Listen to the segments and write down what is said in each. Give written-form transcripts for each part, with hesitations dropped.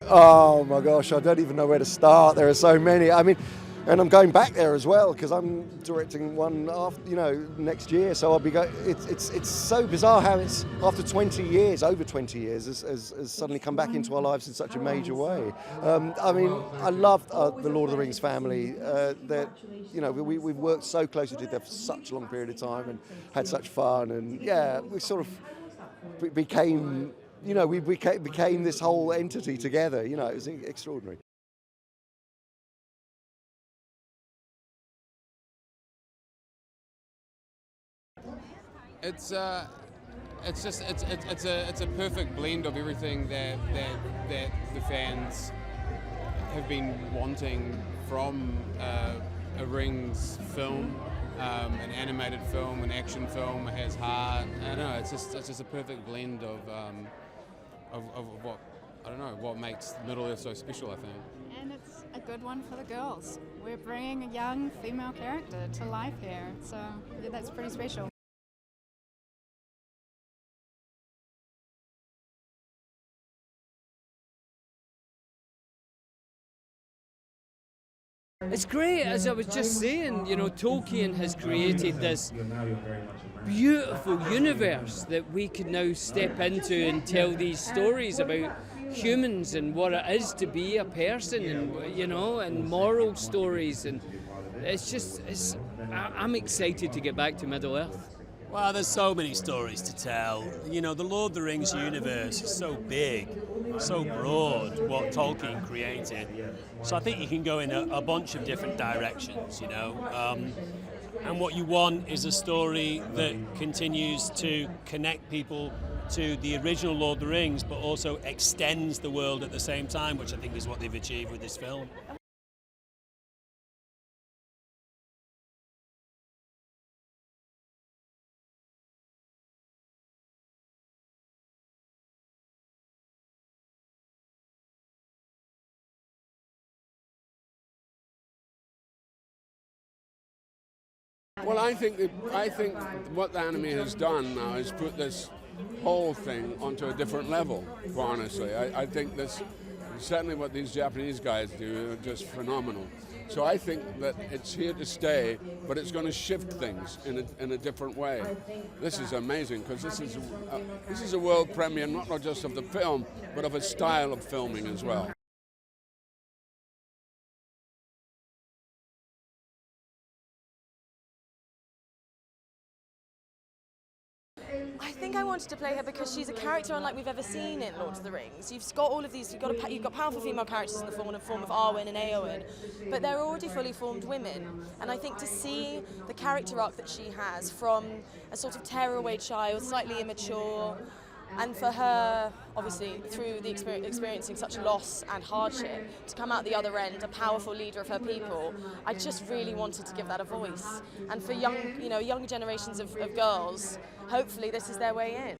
Oh my gosh, I don't even know where to start. There are so many. I mean, and I'm going back there as well because I'm directing one after, next year. So I'll be going. It's so bizarre how it's after 20 years, over 20 years, has suddenly come back into our lives in such a major way. I mean, I love the Lord of the Rings family. That we've worked so closely together for such a long period of time and had such fun. And yeah, we sort of became we became this whole entity together. It was extraordinary. It's it's just it's a perfect blend of everything that the fans have been wanting from a Rings film, an animated film, an action film. It has heart. I don't know. It's just a perfect blend of what I don't know what makes Middle Earth so special. I think. And it's a good one for the girls. We're bringing a young female character to life here, so yeah, that's pretty special. It's great, as I was just saying, Tolkien has created this beautiful universe that we can now step into and tell these stories about humans and what it is to be a person and moral stories. And I'm excited to get back to Middle Earth. Well, there's so many stories to tell. The Lord of the Rings universe is so big, so broad, what Tolkien created. So I think you can go in a bunch of different directions. And what you want is a story that continues to connect people to the original Lord of the Rings, but also extends the world at the same time, which I think is what they've achieved with this film. Well, I think what the anime has done now is put this whole thing onto a different level. Quite honestly, I think this certainly what these Japanese guys do are just phenomenal. So I think that it's here to stay, but it's going to shift things in a different way. This is amazing because this is a world premiere not just of the film, but of a style of filming as well. I think I wanted to play her because she's a character unlike we've ever seen in Lord of the Rings. You've got all of these, you've got powerful female characters in the form of Arwen and Eowyn, but they're already fully formed women. And I think to see the character arc that she has from a sort of tearaway child, slightly immature, and for her, obviously, through the experiencing such loss and hardship, to come out the other end, a powerful leader of her people, I just really wanted to give that a voice. And for young generations of girls, hopefully this is their way in.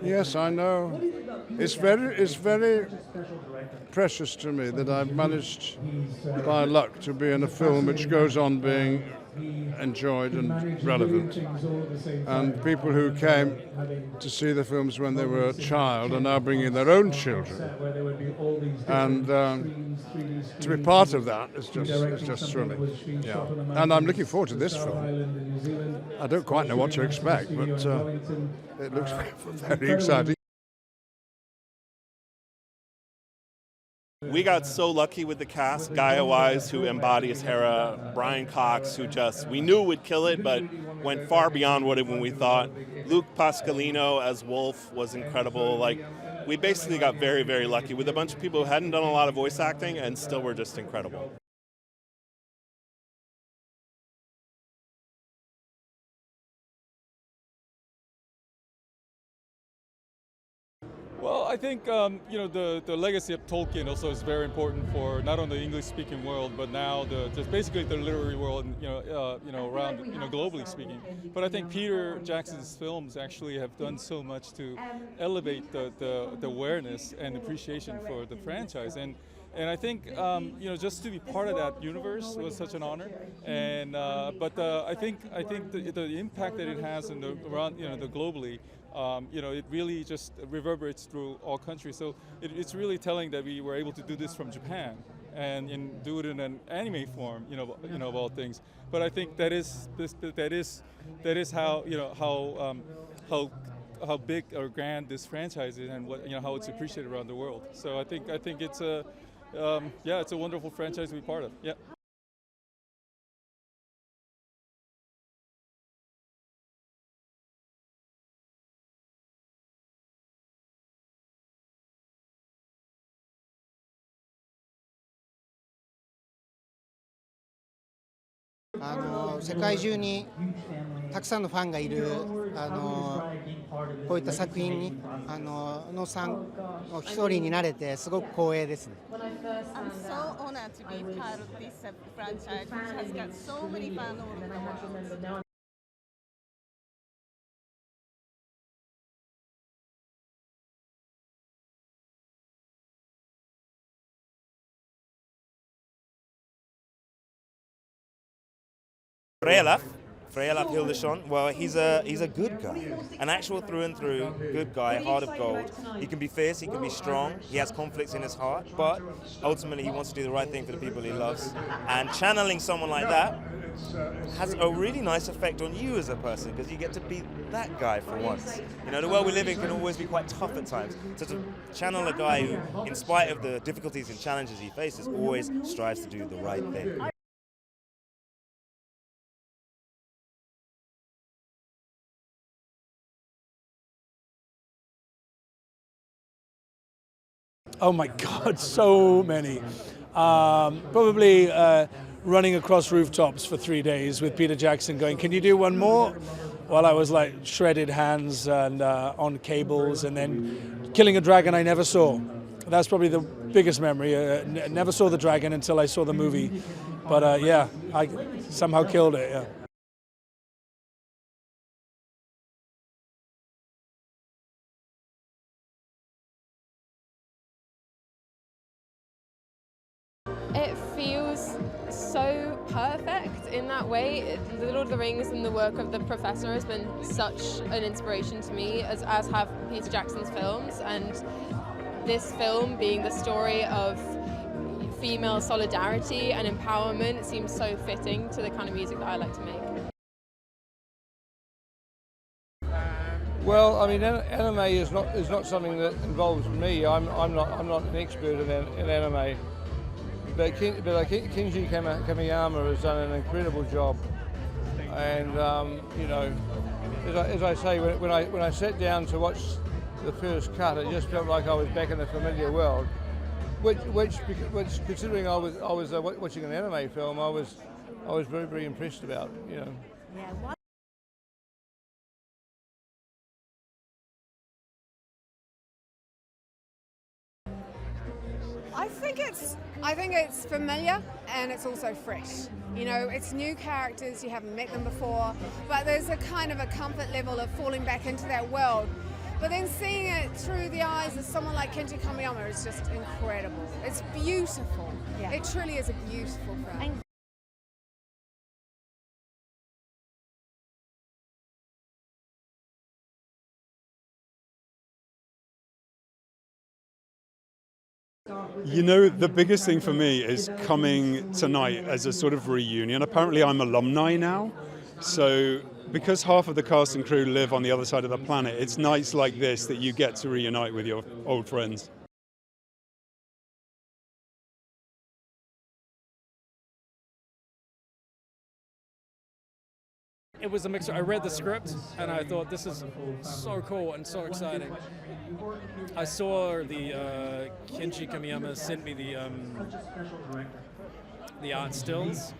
Yes, I know. It's very precious to me that I've managed by luck to be in a film which goes on being enjoyed and relevant. And people who came to see the films when they were a child are now bringing their own children. And to be part of that is just thrilling. Yeah. And I'm looking forward to this film. I don't quite know what to expect, but it looks very exciting. We got so lucky with the cast. Gaia Wise, who embodies Hera, Brian Cox, who we knew would kill it, but went far beyond when we thought. Luke Pascalino as Wolf was incredible. We basically got very, very lucky with a bunch of people who hadn't done a lot of voice acting and still were just incredible. Well, I think the legacy of Tolkien also is very important for not only the English-speaking world, but now just basically the literary world, around globally speaking. But I think Peter Jackson's films actually have done so much to elevate the awareness and appreciation for the franchise. And I think just to be part of that universe was such an honor. And I think the impact that it has around the globally. It really just reverberates through all countries. So it's really telling that we were able to do this from Japan and do it in an anime form, of all things. But I think that is how big or grand this franchise is, and how it's appreciated around the world. So I think it's it's a wonderful franchise to be part of. Yeah.世界中にたくさんのファンがいるこういった作品にの一人になれてすごく光栄ですね。I'm so honored to be part of this franchise, which has got so many fans all over the world. Freyalaf Hildesson, well, he's a good guy, an actual through and through good guy, heart of gold. He can be fierce, he can be strong, he has conflicts in his heart, but ultimately he wants to do the right thing for the people he loves. And channeling someone like that has a really nice effect on you as a person, because you get to be that guy for once. The world we live in can always be quite tough at times. So to channel a guy who, in spite of the difficulties and challenges he faces, always strives to do the right thing. Oh my God, so many. Probably running across rooftops for 3 days with Peter Jackson going, "Can you do one more?" While I was like shredded hands and on cables, and then killing a dragon I never saw. That's probably the biggest memory. Never saw the dragon until I saw the movie. But I somehow killed it, yeah. It feels so perfect in that way. The Lord of the Rings and the work of the Professor has been such an inspiration to me, as have Peter Jackson's films, and this film being the story of female solidarity and empowerment seems so fitting to the kind of music that I like to make. Well, I mean, anime is not something that involves me. I'm not an expert in anime. But Kinji Kamiyama has done an incredible job, and as I say, when I sat down to watch the first cut, it just felt like I was back in a familiar world. Which considering I was watching an anime film, I was very, very impressed about. Yeah. I think it's familiar, and it's also fresh. It's new characters, you haven't met them before, but there's a kind of a comfort level of falling back into that world. But then seeing it through the eyes of someone like Kinji Kamiyama is just incredible. It's beautiful. Yeah. It truly is a beautiful film. The biggest thing for me is coming tonight as a sort of reunion. Apparently I'm alumni now, so because half of the cast and crew live on the other side of the planet, it's nights like this that you get to reunite with your old friends. It was a mixture. I read the script and I thought, this is so cool and so exciting. I saw the Kinji Kamiyama sent me the art stills,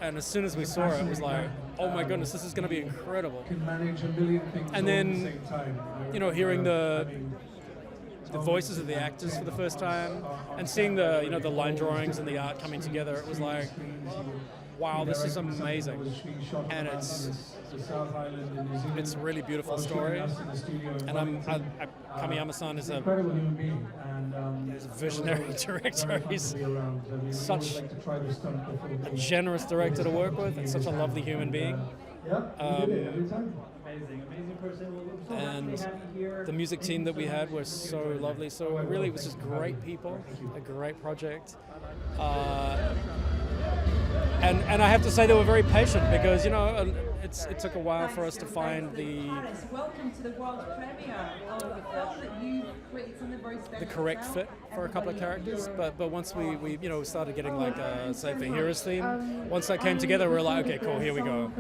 and as soon as we saw it, it was like, oh my goodness, this is going to be incredible. And then, hearing the the voices of the actors for the first time, and seeing the the line drawings and the art coming together, it was like, wow, this is amazing, and it's a really beautiful story. And Kamiyama-san is a visionary director. He's such a generous director to work with, and such a lovely human being. And the music team that we had was so lovely. So it really was just great people, a great project. And I have to say they were very patient, because it took a while for us to find the correct fit for a couple of characters. But once we started getting, like, say, the Heroes theme, once that came together, we were like, okay, cool, here we go.